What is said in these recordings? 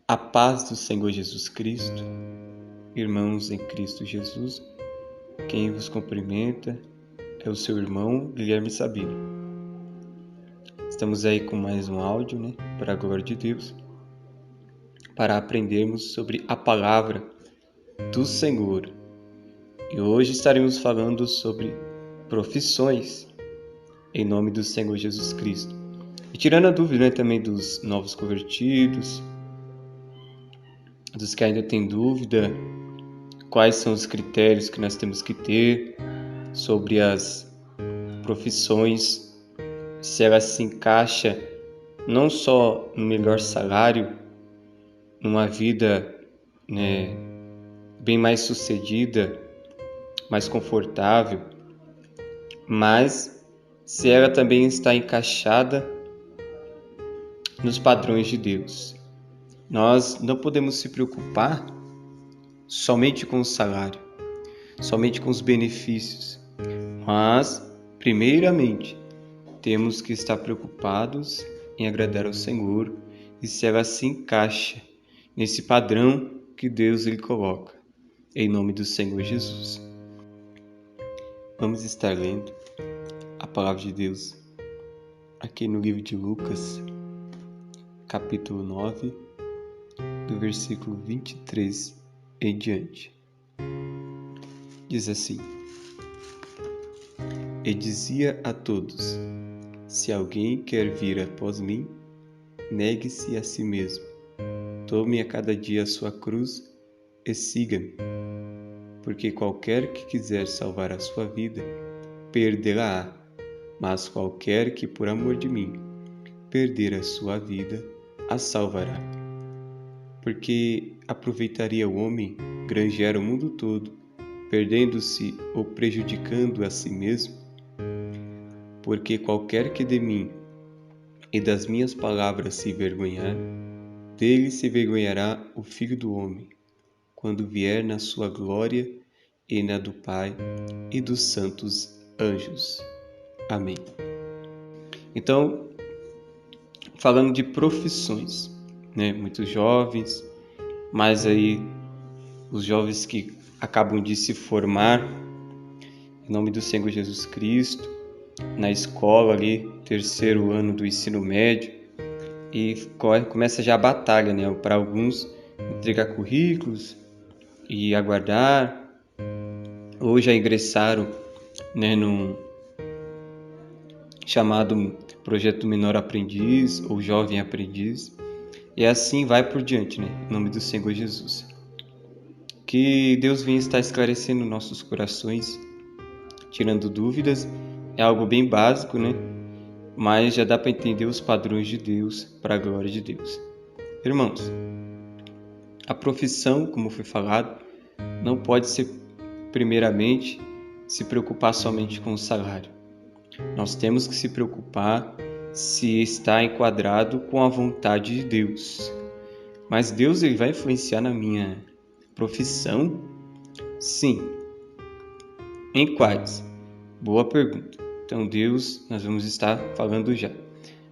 A paz do Senhor Jesus Cristo, irmãos em Cristo Jesus, quem vos cumprimenta é o seu irmão Guilherme Sabino. Estamos aí com mais um áudio, para a glória de Deus, para aprendermos sobre a palavra do Senhor. E hoje estaremos falando sobre profissões em nome do Senhor Jesus Cristo. E tirando a dúvida também dos novos convertidos, dos que ainda têm dúvida, quais são os critérios que nós temos que ter sobre as profissões, se ela se encaixa não só no melhor salário, numa vida bem mais sucedida, mais confortável, mas se ela também está encaixada nos padrões de Deus. Nós não podemos se preocupar somente com o salário, somente com os benefícios, mas, primeiramente, temos que estar preocupados em agradar ao Senhor e se ela se encaixa nesse padrão que Deus lhe coloca, em nome do Senhor Jesus. Vamos estar lendo a palavra de Deus aqui no livro de Lucas, capítulo 9, do versículo 23 em diante. Diz assim: E dizia a todos: Se alguém quer vir após mim, negue-se a si mesmo, tome a cada dia a sua cruz e siga-me. Porque qualquer que quiser salvar a sua vida, perdê-la-á, mas qualquer que por amor de mim perder a sua vida, a salvará. Porque aproveitaria o homem granjear o mundo todo, perdendo-se ou prejudicando a si mesmo? Porque qualquer que de mim e das minhas palavras se envergonhar, dele se envergonhará o Filho do Homem, quando vier na sua glória e na do Pai e dos santos anjos. Amém. Então, falando de profissões, muitos jovens, mas aí os jovens que acabam de se formar, em nome do Senhor Jesus Cristo, na escola ali, terceiro ano do ensino médio, e começa já a batalha, para alguns entregar currículos e aguardar, ou já ingressaram, no chamado projeto menor aprendiz ou jovem aprendiz, e assim vai por diante, em nome do Senhor Jesus. Que Deus venha estar esclarecendo nossos corações, tirando dúvidas. É algo bem básico, mas já dá para entender os padrões de Deus para a glória de Deus. Irmãos, a profissão, como foi falado, não pode ser, primeiramente, se preocupar somente com o salário. Nós temos que se preocupar se está enquadrado com a vontade de Deus. Mas Deus ele vai influenciar na minha profissão? Sim. Em quais? Boa pergunta. Então Deus, nós vamos estar falando já.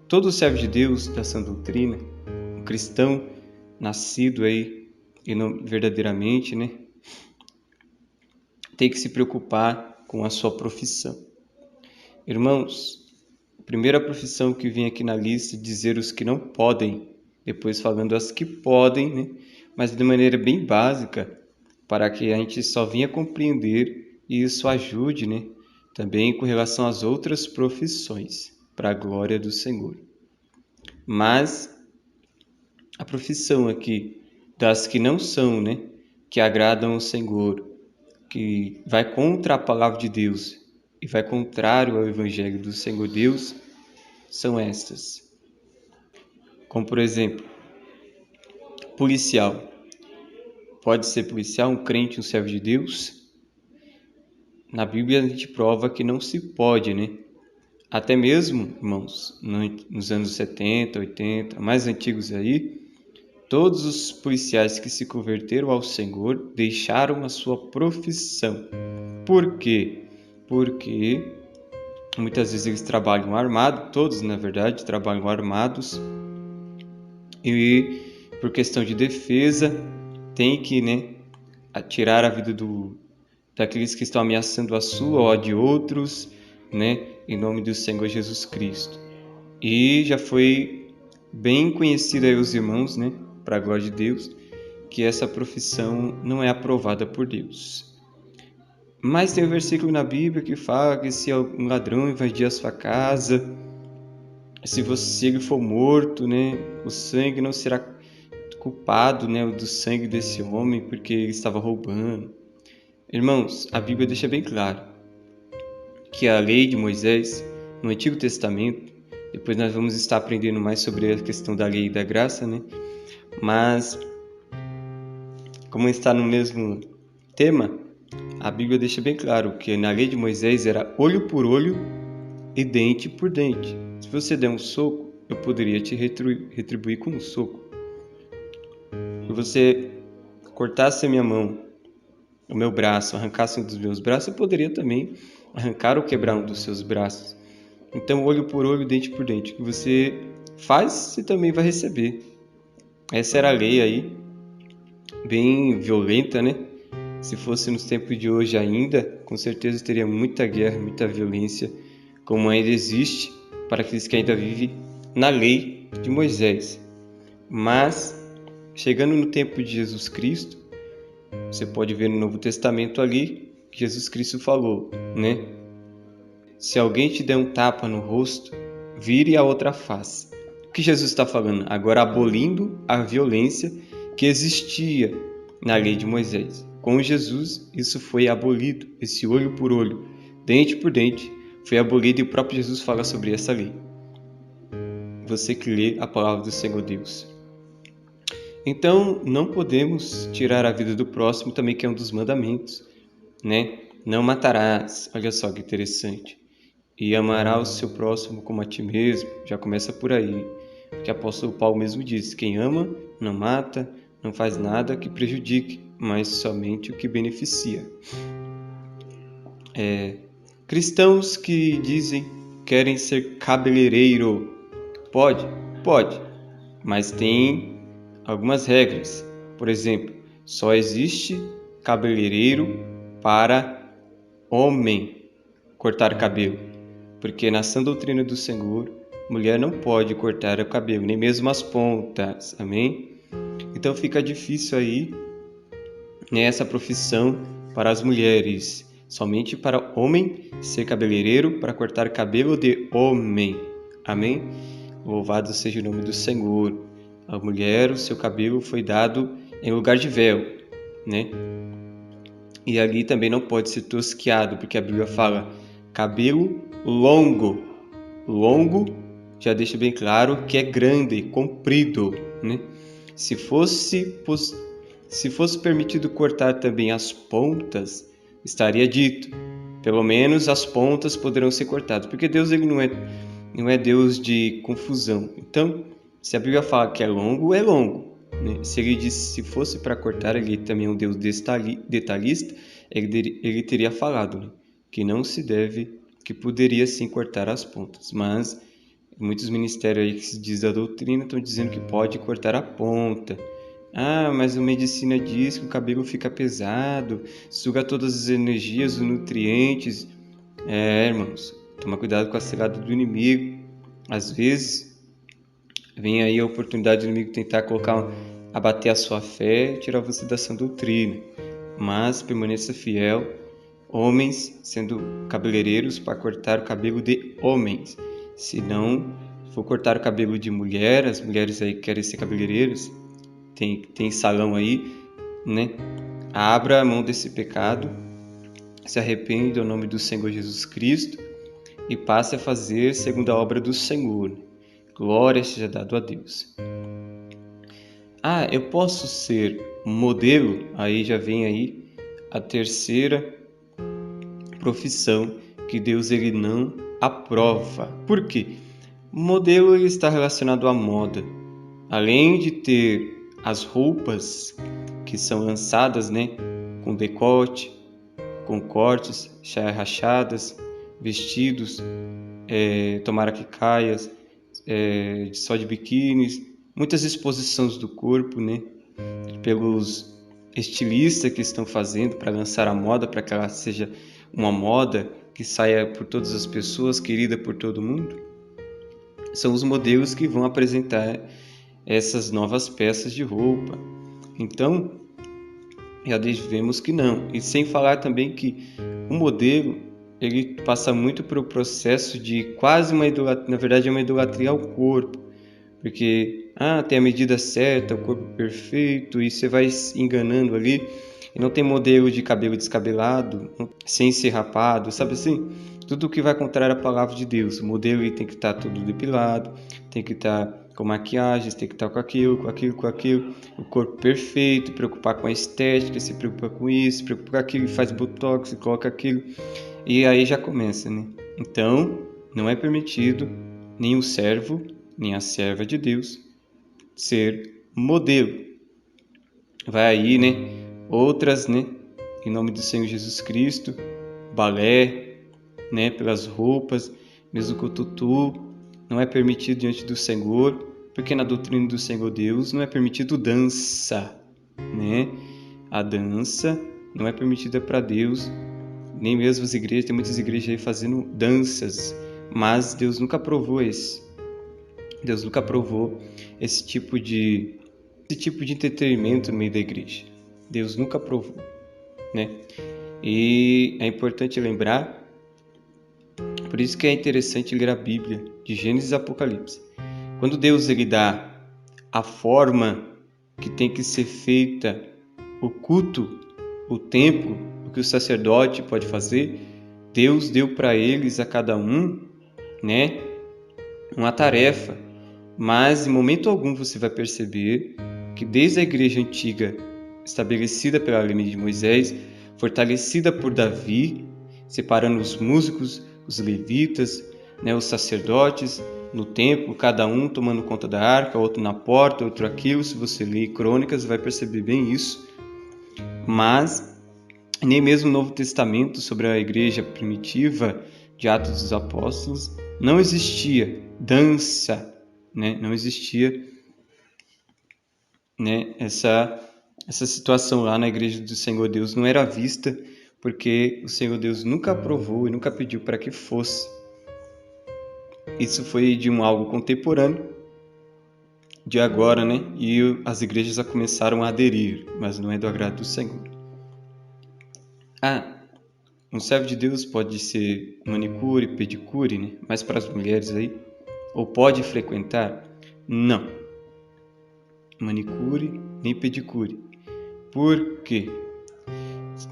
Todo servo de Deus da sã doutrina, um cristão nascido aí e não verdadeiramente, tem que se preocupar com a sua profissão. Irmãos, a primeira profissão que vem aqui na lista, dizer os que não podem, depois falando as que podem, mas de maneira bem básica, para que a gente só venha compreender e isso ajude, também com relação às outras profissões, para a glória do Senhor. Mas a profissão aqui, das que não são, que agradam ao Senhor, que vai contra a palavra de Deus e vai contrário ao Evangelho do Senhor Deus, são estas. Como, por exemplo, policial. Pode ser policial, um crente, um servo de Deus? Na Bíblia a gente prova que não se pode, Até mesmo, irmãos, nos anos 70, 80, mais antigos aí, todos os policiais que se converteram ao Senhor deixaram a sua profissão. Por quê? Porque muitas vezes eles trabalham armados, todos na verdade trabalham armados, e por questão de defesa, tem que, tirar a vida daqueles que estão ameaçando a sua ou a de outros, em nome do Senhor Jesus Cristo. E já foi bem conhecido aí os irmãos, para a glória de Deus, que essa profissão não é aprovada por Deus. Mas tem um versículo na Bíblia que fala que se um ladrão invadir a sua casa, se ele for morto, o sangue não será culpado, do sangue desse homem porque ele estava roubando. Irmãos, a Bíblia deixa bem claro que a lei de Moisés, no Antigo Testamento, depois nós vamos estar aprendendo mais sobre a questão da lei e da graça, mas como está no mesmo tema, a Bíblia deixa bem claro que na lei de Moisés era olho por olho e dente por dente. Se você der um soco, eu poderia te retribuir com um soco. Se você cortasse a minha mão, o meu braço, arrancasse um dos meus braços, eu poderia também arrancar ou quebrar um dos seus braços. Então, olho por olho, dente por dente. O que você faz, você também vai receber. Essa era a lei aí, bem violenta, Se fosse nos tempos de hoje ainda, com certeza teria muita guerra, muita violência, como ainda existe para aqueles que ainda vivem na lei de Moisés. Mas, chegando no tempo de Jesus Cristo, você pode ver no Novo Testamento ali, que Jesus Cristo falou, Se alguém te der um tapa no rosto, vire a outra face. O que Jesus está falando? Agora abolindo a violência que existia na lei de Moisés. Com Jesus, isso foi abolido, esse olho por olho, dente por dente, foi abolido e o próprio Jesus fala sobre essa lei. Você que lê a palavra do Senhor Deus. Então, não podemos tirar a vida do próximo também, que é um dos mandamentos, Não matarás, olha só que interessante. E amará o seu próximo como a ti mesmo, já começa por aí. Porque o apóstolo Paulo mesmo diz, quem ama, não mata, não faz nada que prejudique, mas somente o que beneficia. Cristãos que dizem querem ser cabeleireiro, pode, mas tem algumas regras. Por exemplo, só existe cabeleireiro para homem cortar cabelo, porque na sã doutrina do Senhor, mulher não pode cortar o cabelo, nem mesmo as pontas, amém? Então fica difícil aí, essa profissão para as mulheres, somente para homem ser cabeleireiro para cortar cabelo de homem, amém? Louvado seja o nome do Senhor. A mulher, o seu cabelo foi dado em lugar de véu, E ali também não pode ser tosquiado, porque a Bíblia fala cabelo longo. Longo já deixa bem claro que é grande, comprido, Se fosse permitido cortar também as pontas, estaria dito, pelo menos as pontas poderão ser cortadas, porque Deus ele não é Deus de confusão. Então, se a Bíblia fala que é longo, é longo. Se ele disse se fosse para cortar, ele também é um Deus detalhista, ele teria falado que não se deve, que poderia sim cortar as pontas. Mas muitos ministérios aí que se diz da doutrina estão dizendo que pode cortar a ponta. Ah, mas a medicina diz que o cabelo fica pesado, suga todas as energias, os nutrientes. Irmãos, toma cuidado com a cilada do inimigo. Às vezes, vem aí a oportunidade do inimigo tentar abater a sua fé, tirar você da sã doutrina. Mas permaneça fiel, homens sendo cabeleireiros para cortar o cabelo de homens. Se não for cortar o cabelo de mulher, as mulheres aí que querem ser cabeleireiros, tem salão aí, Abra a mão desse pecado, se arrepende ao nome do Senhor Jesus Cristo e passe a fazer segundo a obra do Senhor. Glória seja dado a Deus. Eu posso ser modelo? Aí já vem aí a terceira profissão que Deus ele não aprova. Por quê? O modelo ele está relacionado à moda. Além de ter as roupas que são lançadas, com decote, com cortes, saias rachadas, vestidos, tomara que caias, só de biquínis, muitas exposições do corpo, né? Pelos estilistas que estão fazendo para lançar a moda, para que ela seja uma moda que saia por todas as pessoas, querida por todo mundo. São os modelos que vão apresentar essas novas peças de roupa. Então, já vemos que não. E sem falar também que o modelo, ele passa muito pelo processo de quase uma idolatria, na verdade é uma idolatria ao corpo. Porque, tem a medida certa, o corpo perfeito, e você vai se enganando ali. E não tem modelo de cabelo descabelado, sem ser rapado, sabe assim? Tudo que vai contrário à palavra de Deus. O modelo ele tem que estar tudo depilado, tem que estar com maquiagens, tem que estar com aquilo. O corpo perfeito, preocupar com a estética, se preocupa com isso, se preocupa com aquilo, faz botox, coloca aquilo. E aí já começa, né? Então, não é permitido nem o servo, nem a serva de Deus ser modelo. Vai aí, né? Outras, né? Em nome do Senhor Jesus Cristo, balé, né? Pelas roupas, mesmo com o tutu, não é permitido diante do Senhor, porque na doutrina do Senhor Deus não é permitido dança, né? A dança não é permitida para Deus, nem mesmo as igrejas, tem muitas igrejas aí fazendo danças, mas Deus nunca aprovou Deus nunca aprovou esse tipo de entretenimento no meio da igreja. Deus nunca aprovou, né? E é importante lembrar, por isso que é interessante ler a Bíblia, de Gênesis e Apocalipse. Quando Deus ele dá a forma que tem que ser feita o culto, o templo, o que o sacerdote pode fazer, Deus deu para eles, a cada um, né, uma tarefa. Mas em momento algum você vai perceber que desde a igreja antiga, estabelecida pela lei de Moisés, fortalecida por Davi, separando os músicos, os levitas, né, os sacerdotes no templo, cada um tomando conta da arca, outro na porta, outro aquilo. Se você ler Crônicas, vai perceber bem isso. Mas nem mesmo no Novo Testamento, sobre a igreja primitiva de Atos dos Apóstolos, não existia dança, né? Não existia, né, essa situação lá na igreja do Senhor Deus, não era vista, porque o Senhor Deus nunca aprovou e nunca pediu para que fosse. Isso foi de algo contemporâneo, de agora, né? E as igrejas já começaram a aderir, mas não é do agrado do Senhor. Um servo de Deus pode ser manicure, pedicure, né? Mas para as mulheres aí, ou pode frequentar? Não. Manicure nem pedicure. Por quê?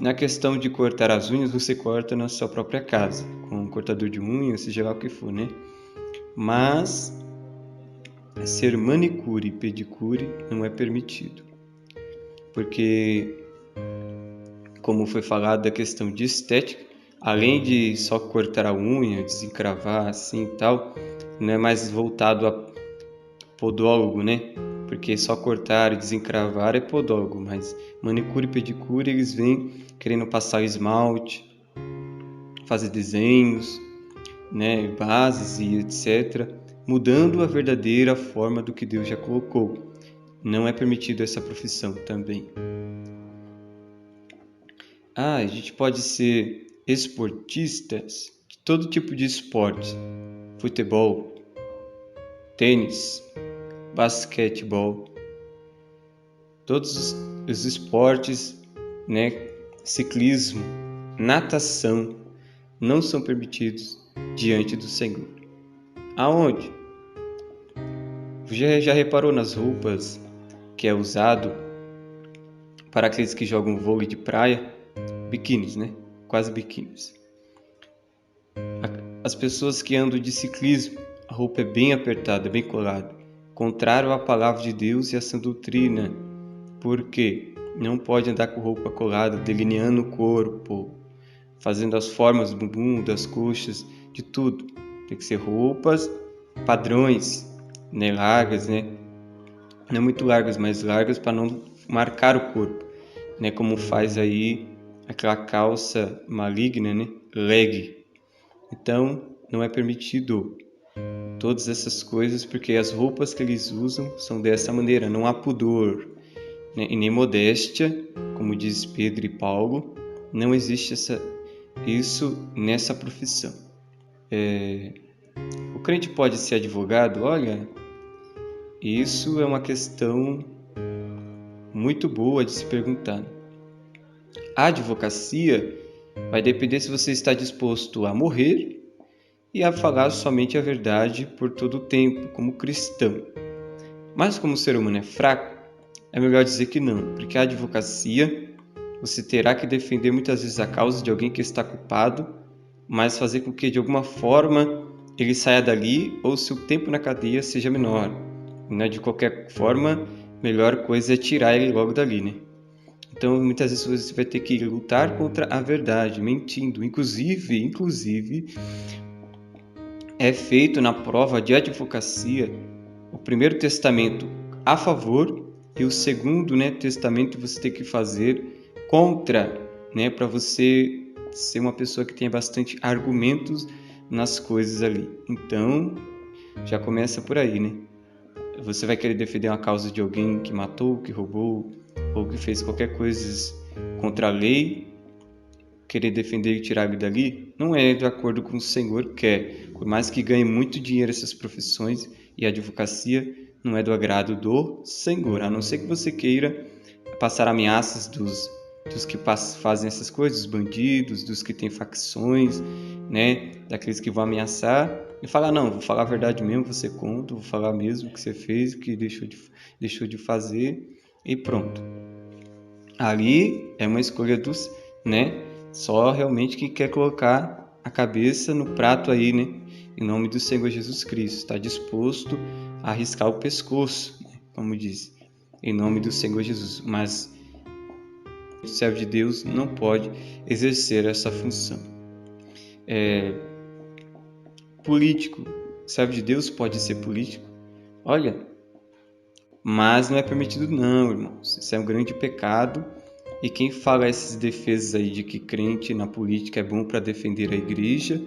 Na questão de cortar as unhas, você corta na sua própria casa, com um cortador de unhas, seja lá o que for, né? Mas ser manicure e pedicure não é permitido. Porque, como foi falado da questão de estética, além de só cortar a unha, desencravar assim e tal, não é mais voltado a podólogo, né? Porque só cortar e desencravar é podólogo, mas manicure e pedicure eles vêm querendo passar esmalte, fazer desenhos, né, bases e etc., mudando a verdadeira forma do que Deus já colocou. Não é permitido essa profissão também. A gente pode ser esportistas de todo tipo de esporte: futebol, tênis, basquetebol, todos os esportes, né, ciclismo, natação, não são permitidos diante do Senhor. Aonde? Já reparou nas roupas que é usado para aqueles que jogam vôlei de praia? Biquínis, né? Quase biquínis. As pessoas que andam de ciclismo, a roupa é bem apertada, bem colada, contrário à palavra de Deus e à sã doutrina. Por quê? Não pode andar com roupa colada, delineando o corpo, fazendo as formas do bumbum, das coxas, de tudo. Tem que ser roupas padrões, né, largas, né? Não muito largas, mas largas para não marcar o corpo, né? Como faz aí aquela calça maligna, né? Leg. Então, não é permitido. todas essas coisas, porque as roupas que eles usam são dessa maneira, não há pudor, né? E nem modéstia, como diz Pedro e Paulo, não existe isso nessa profissão. O crente pode ser advogado? Olha, isso é uma questão muito boa de se perguntar. A advocacia vai depender se você está disposto a morrer e a falar somente a verdade por todo o tempo, como cristão. Mas como o ser humano é fraco, é melhor dizer que não, porque a advocacia você terá que defender muitas vezes a causa de alguém que está culpado, mas fazer com que de alguma forma ele saia dali ou seu tempo na cadeia seja menor. Né? De qualquer forma, melhor coisa é tirar ele logo dali, né? Então, muitas vezes você vai ter que lutar contra a verdade, mentindo. Inclusive, é feito na prova de advocacia o primeiro testamento a favor e o segundo, né, testamento você tem que fazer contra, né, para você ser uma pessoa que tenha bastante argumentos nas coisas ali. Então, já começa por aí, né? Você vai querer defender uma causa de alguém que matou, que roubou ou que fez qualquer coisa contra a lei, querer defender e tirar ele dali, não é de acordo com o Senhor quer. Por mais que ganhe muito dinheiro essas profissões e a advocacia, não é do agrado do Senhor, a não ser que você queira passar ameaças dos que fazem essas coisas, dos bandidos, dos que têm facções, né, daqueles que vão ameaçar e falar, não, vou falar a verdade mesmo, você conta, vou falar mesmo o que você fez, o que deixou de fazer e pronto. Ali é uma escolha dos, né, só realmente que quer colocar a cabeça no prato aí, né, em nome do Senhor Jesus Cristo, está disposto a arriscar o pescoço, né, como diz, em nome do Senhor Jesus, mas o servo de Deus não pode exercer essa função. Político, o servo de Deus pode ser político? Olha, mas não é permitido não, irmãos, isso é um grande pecado, e quem fala essas defesas aí de que crente na política é bom para defender a igreja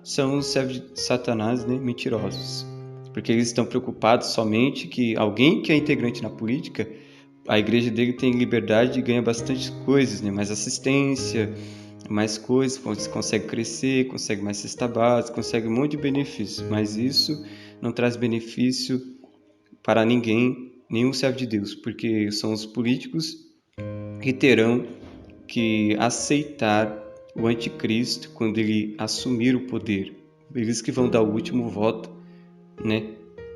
são os servos de Satanás, né, mentirosos, porque eles estão preocupados somente que alguém que é integrante na política, a igreja dele tem liberdade e ganha bastante coisas, né, mais assistência, mais coisas, consegue crescer, consegue mais cesta básica, consegue um monte de benefícios, mas isso não traz benefício para ninguém, nenhum servo de Deus, porque são os políticos que terão que aceitar o anticristo quando ele assumir o poder. Eles que vão dar o último voto, né,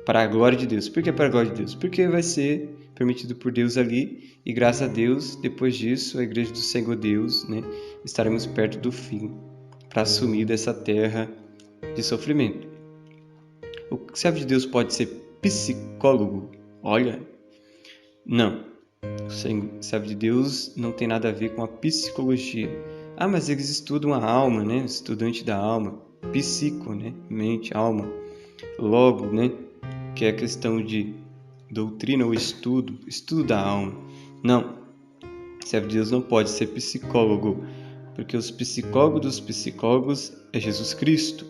para a glória de Deus. Por que para a glória de Deus? Porque vai ser permitido por Deus ali e graças a Deus, depois disso, a igreja do Senhor Deus, né, estaremos perto do fim para assumir dessa terra de sofrimento. O servo de Deus pode ser psicólogo? Olha, não. O servo de Deus não tem nada a ver com a psicologia. Ah, mas eles estudam a alma, né? Estudante da alma. Psico, né? Mente, alma. Logo, né? Que é a questão de doutrina ou estudo da alma. Não. O servo de Deus não pode ser psicólogo, porque os psicólogos dos psicólogos é Jesus Cristo.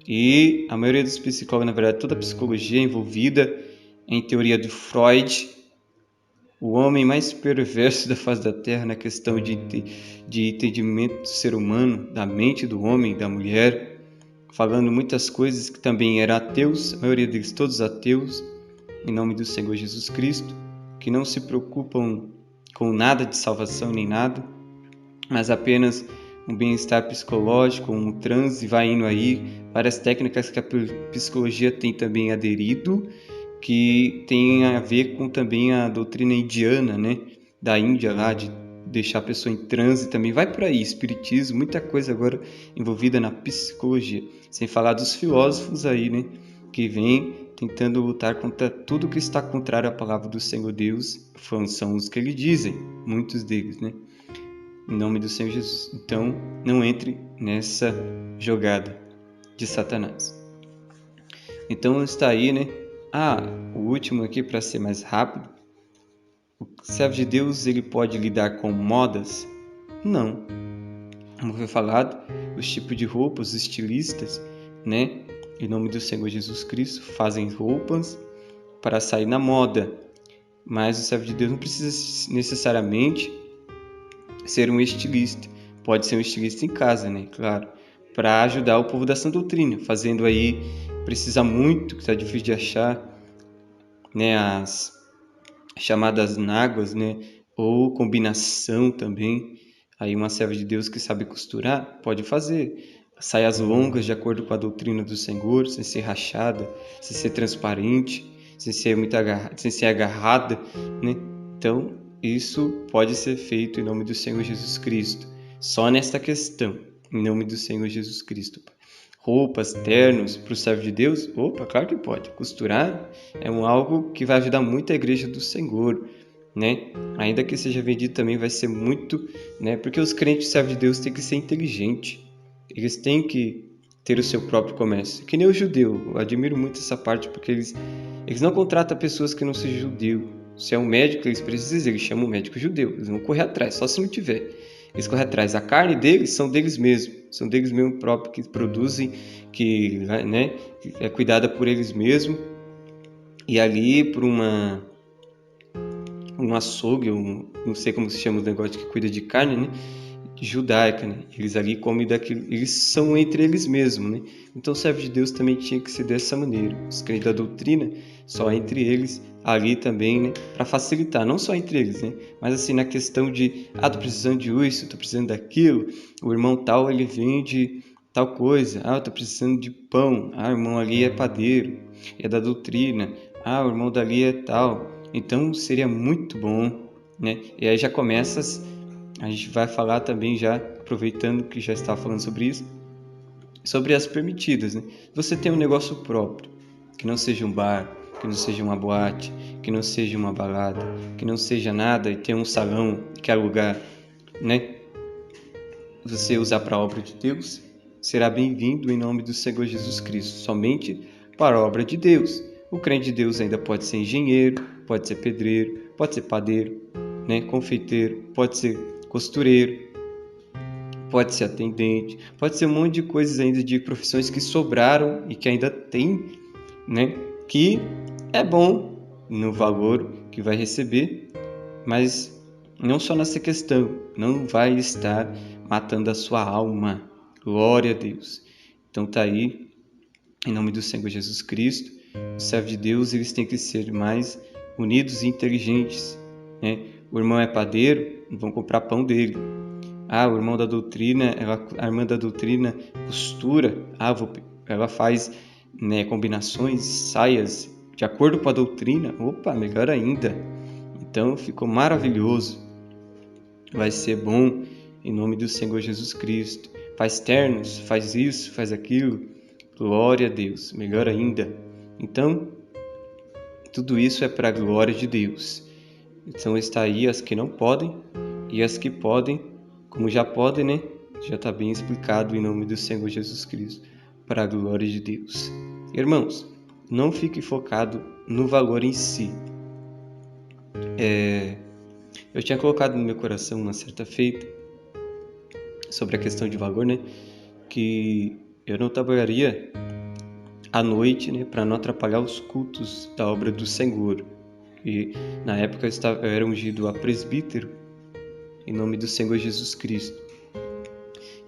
E a maioria dos psicólogos, na verdade, toda a psicologia é envolvida em teoria de Freud, o homem mais perverso da face da terra na questão de entendimento do ser humano, da mente do homem, da mulher, falando muitas coisas que também eram ateus, a maioria deles todos ateus, em nome do Senhor Jesus Cristo, que não se preocupam com nada de salvação nem nada, mas apenas um bem-estar psicológico, um transe, vai indo aí, várias técnicas que a psicologia tem também aderido, que tem a ver com também a doutrina indiana, né, da Índia lá, de deixar a pessoa em transe também, vai por aí, espiritismo, muita coisa agora envolvida na psicologia, sem falar dos filósofos aí, né, que vem tentando lutar contra tudo que está contrário à palavra do Senhor Deus, são os que ele dizem, muitos deles, né, em nome do Senhor Jesus. Então, não entre nessa jogada de Satanás. Então, está aí, né, o último aqui para ser mais rápido. O servo de Deus, ele pode lidar com modas? Não. Como foi falado, os tipos de roupas, os estilistas, né? em nome do Senhor Jesus Cristo, fazem roupas para sair na moda. Mas o servo de Deus não precisa necessariamente ser um estilista. Pode ser um estilista em casa, né? Claro, para ajudar o povo da sã doutrina, fazendo aí, precisa muito, que está difícil de achar, né? As chamadas náguas, né? Ou combinação também. Aí uma serva de Deus que sabe costurar pode fazer saias longas de acordo com a doutrina do Senhor, sem ser rachada, sem ser transparente, sem ser muito sem ser agarrada, né? Então, isso pode ser feito em nome do Senhor Jesus Cristo. Só nesta questão, em nome do Senhor Jesus Cristo. Roupas, ternos para o servo de Deus? Opa, claro que pode. Costurar é algo que vai ajudar muito a igreja do Senhor, né? Ainda que seja vendido também vai ser muito, né? Porque os crentes servos de Deus têm que ser inteligentes. Eles têm que ter o seu próprio comércio. Que nem o judeu. Eu admiro muito essa parte porque eles não contratam pessoas que não sejam judeu. Se é um médico, eles precisam, eles chamam o médico judeu. Eles vão correr atrás, só se não tiver. Eles correm atrás. A carne deles são deles mesmos. São deles mesmos próprios que produzem, que, né, é cuidada por eles mesmos. E ali, por um açougue, não sei como se chama o negócio que cuida de carne, né? Judaica, né? Eles ali comem daquilo, eles são entre eles mesmos, né? Então o servo de Deus também tinha que ser dessa maneira. Os crentes da doutrina, só entre eles, ali também, né? Para facilitar, não só entre eles, né? Mas assim, na questão de, tô precisando de isso, tô precisando daquilo, o irmão tal, ele vende tal coisa, eu tô precisando de pão, o irmão ali é padeiro, é da doutrina, o irmão dali é tal. Então seria muito bom, né? E aí já começa, a gente vai falar também já, aproveitando que já está falando sobre isso, sobre as permitidas, né? Você tem um negócio próprio, que não seja um bar, que não seja uma boate, que não seja uma balada, que não seja nada e tem um salão que é lugar, né? Você usar para a obra de Deus, será bem-vindo em nome do Senhor Jesus Cristo, somente para a obra de Deus. O crente de Deus ainda pode ser engenheiro, pode ser pedreiro, pode ser padeiro, né? Confeiteiro, pode ser costureiro, pode ser atendente, pode ser um monte de coisas ainda de profissões que sobraram e que ainda tem, né? Que é bom no valor que vai receber, mas não só nessa questão, não vai estar matando a sua alma. Glória a Deus. Então tá aí, em nome do Senhor Jesus Cristo, os servos de Deus, eles têm que ser mais unidos e inteligentes, né? O irmão é padeiro, vão comprar pão dele. O irmão da doutrina, a irmã da doutrina costura, ela faz, né, combinações, saias de acordo com a doutrina. Opa, melhor ainda. Então ficou maravilhoso. Vai ser bom em nome do Senhor Jesus Cristo. Faz ternos, faz isso, faz aquilo. Glória a Deus, melhor ainda. Então, tudo isso é para a glória de Deus. Então está aí as que não podem e as que podem, como já podem, né? Já está bem explicado em nome do Senhor Jesus Cristo, para a glória de Deus. Irmãos, não fique focado no valor em si. Eu tinha colocado no meu coração uma certa feita sobre a questão de valor, né? Que eu não trabalharia à noite, né? Para não atrapalhar os cultos da obra do Senhor. E na época eu era ungido a presbítero em nome do Senhor Jesus Cristo.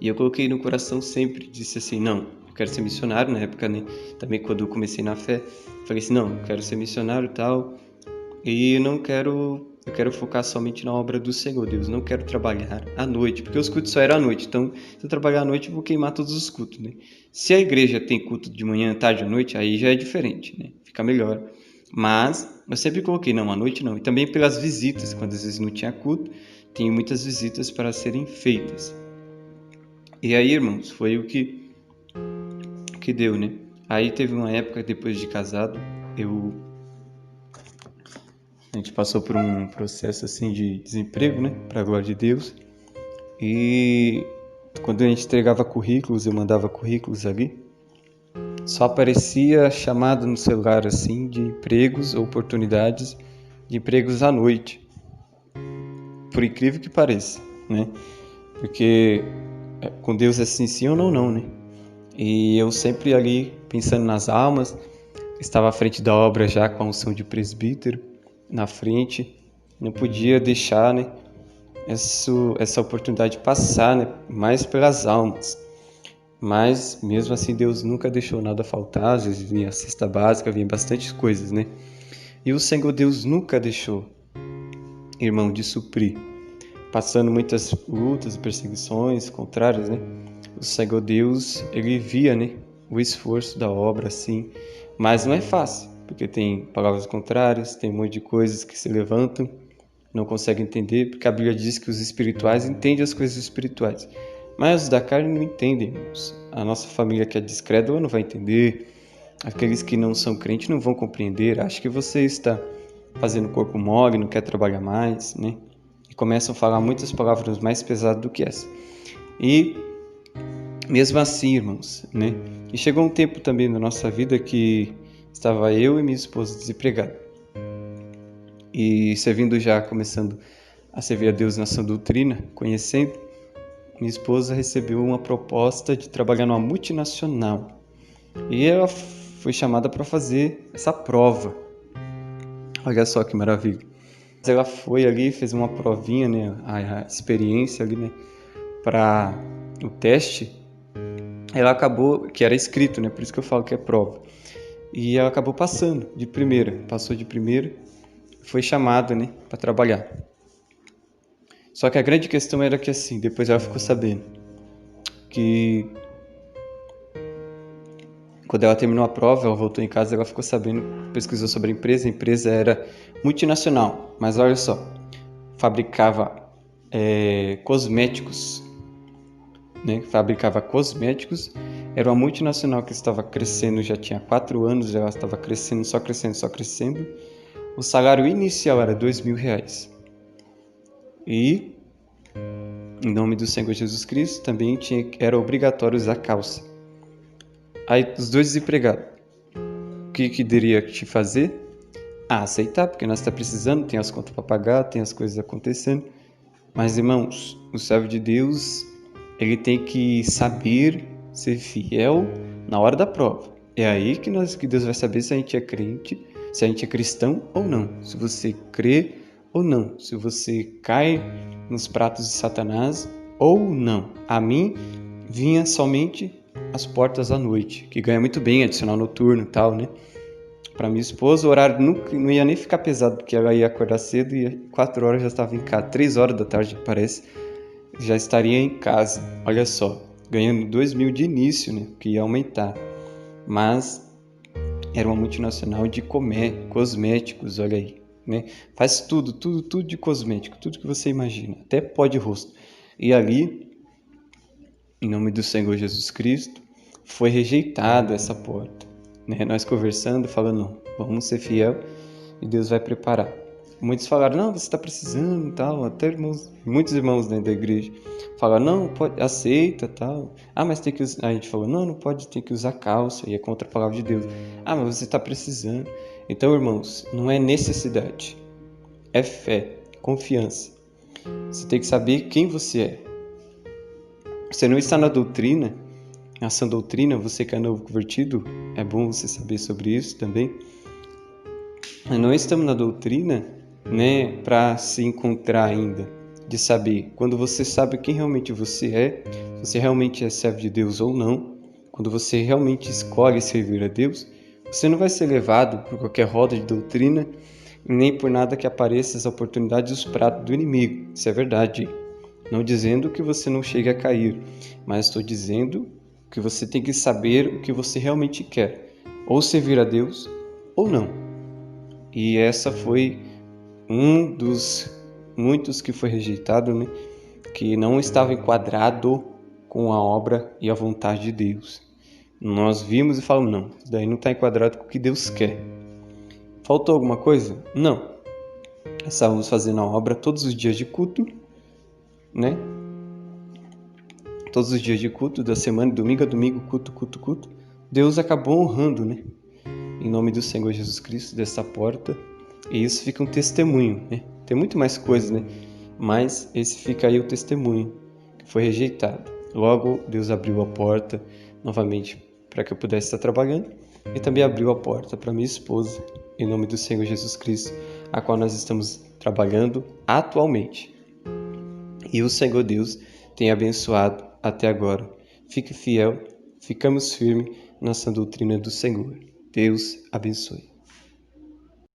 E eu coloquei no coração sempre, disse assim, não, eu quero ser missionário. Na época, né, também quando eu comecei na fé, falei assim, não, eu quero ser missionário e tal, e eu quero focar somente na obra do Senhor, Deus, não quero trabalhar à noite, porque os cultos só eram à noite, então se eu trabalhar à noite eu vou queimar todos os cultos, né? Se a igreja tem culto de manhã, tarde, à noite, aí já é diferente, né? Fica melhor. Mas eu sempre coloquei, não, à noite não. E também pelas visitas, quando às vezes não tinha culto, tinha muitas visitas para serem feitas. E aí, irmãos, foi o que deu, né? Aí teve uma época, depois de casado, a gente passou por um processo assim de desemprego, né? Para a glória de Deus. E quando a gente entregava currículos, eu mandava currículos ali, só aparecia chamado no celular assim de empregos, oportunidades de empregos à noite. Por incrível que pareça, né? Porque com Deus é sim, sim ou não, não, né? E eu sempre ali pensando nas almas, estava à frente da obra já com a unção de presbítero na frente, não podia deixar, né, essa oportunidade passar, né, mais pelas almas. Mas mesmo assim Deus nunca deixou nada faltar, às vezes vinha a cesta básica, vinha bastante coisas, né? E o Senhor Deus nunca deixou, irmão, de suprir. Passando muitas lutas e perseguições contrárias, né? O Senhor Deus, ele via, né, o esforço da obra, assim, mas não é fácil, porque tem palavras contrárias, tem um monte de coisas que se levantam, não conseguem entender, porque a Bíblia diz que os espirituais entendem as coisas espirituais, mas os da carne não entendem, irmãos. A nossa família que é descrédula não vai entender, aqueles que não são crentes não vão compreender, acho que você está fazendo corpo mole, não quer trabalhar mais, né? E começam a falar muitas palavras mais pesadas do que essa. E mesmo assim, irmãos, né? E chegou um tempo também na nossa vida que estava eu e minha esposa desempregados. E servindo já, começando a servir a Deus na sã doutrina, conhecendo, minha esposa recebeu uma proposta de trabalhar numa multinacional. E ela foi chamada para fazer essa prova. Olha só que maravilha. Ela foi ali, fez uma provinha, né, a experiência ali, né, para o teste. Ela acabou, que era escrito, né, por isso que eu falo que é prova. E ela acabou passando de primeira, passou de primeira, foi chamada, né, para trabalhar. Só que a grande questão era que assim, depois ela ficou sabendo que quando ela terminou a prova, ela voltou em casa, ela ficou sabendo, pesquisou sobre a empresa era multinacional, mas olha só, fabricava cosméticos, né? Fabricava cosméticos, era uma multinacional que estava crescendo, já tinha 4 anos, ela estava crescendo, só crescendo, só crescendo. O salário inicial era R$2.000. E, em nome do Senhor Jesus Cristo, também era obrigatório usar calça. Aí, os dois desempregados, o que deveria te fazer? Aceitar, porque nós estamos precisando, tem as contas para pagar, tem as coisas acontecendo. Mas, irmãos, o servo de Deus, ele tem que saber ser fiel na hora da prova. É aí que Deus vai saber se a gente é crente, se a gente é cristão ou não, se você crê ou não, se você cai nos pratos de Satanás ou não. A mim vinha somente as portas à noite, que ganha muito bem, adicional noturno e tal, né? Para minha esposa, o horário não ia nem ficar pesado, porque ela ia acordar cedo e 4 horas já estava em casa. 3 horas da tarde, parece, já estaria em casa. Olha só, ganhando 2.000 de início, né? Que ia aumentar. Mas era uma multinacional de cosméticos, olha aí, né? Faz tudo de cosmético, tudo que você imagina, até pó de rosto. E ali, em nome do Senhor Jesus Cristo, foi rejeitada essa porta, né? Nós conversando, falando, não, vamos ser fiel e Deus vai preparar. Muitos falaram, não, você está precisando e tal, até muitos irmãos dentro da igreja falaram, não, pode, aceita tal. Ah, mas tem que usar, a gente falou, não pode, tem que usar calça, e é contra a palavra de Deus. Ah, mas você está precisando. Então, irmãos, não é necessidade, é fé, confiança. Você tem que saber quem você é. Você não está na doutrina, na sã doutrina, você que é novo convertido, é bom você saber sobre isso também. Não estamos na doutrina, né, para se encontrar ainda, de saber. Quando você sabe quem realmente você é, se você realmente é servo de Deus ou não, quando você realmente escolhe servir a Deus, você não vai ser levado por qualquer roda de doutrina, nem por nada que apareça as oportunidades e os pratos do inimigo. Isso é verdade. Não dizendo que você não chegue a cair, mas estou dizendo que você tem que saber o que você realmente quer, ou servir a Deus ou não. E essa foi um dos muitos que foi rejeitado, né? Que não estava enquadrado com a obra e a vontade de Deus. Nós vimos e falamos, não, isso daí não está enquadrado com o que Deus quer. Faltou alguma coisa? Não. Estávamos fazendo a obra todos os dias de culto, né? Todos os dias de culto da semana, domingo a domingo, culto. Deus acabou honrando, né? Em nome do Senhor Jesus Cristo, dessa porta. E isso fica um testemunho, né? Tem muito mais coisas, né? Mas esse fica aí o testemunho, que foi rejeitado. Logo, Deus abriu a porta, novamente para que eu pudesse estar trabalhando, e também abriu a porta para minha esposa, em nome do Senhor Jesus Cristo, a qual nós estamos trabalhando atualmente. E o Senhor Deus tem abençoado até agora. Fique fiel, ficamos firmes nessa doutrina do Senhor. Deus abençoe.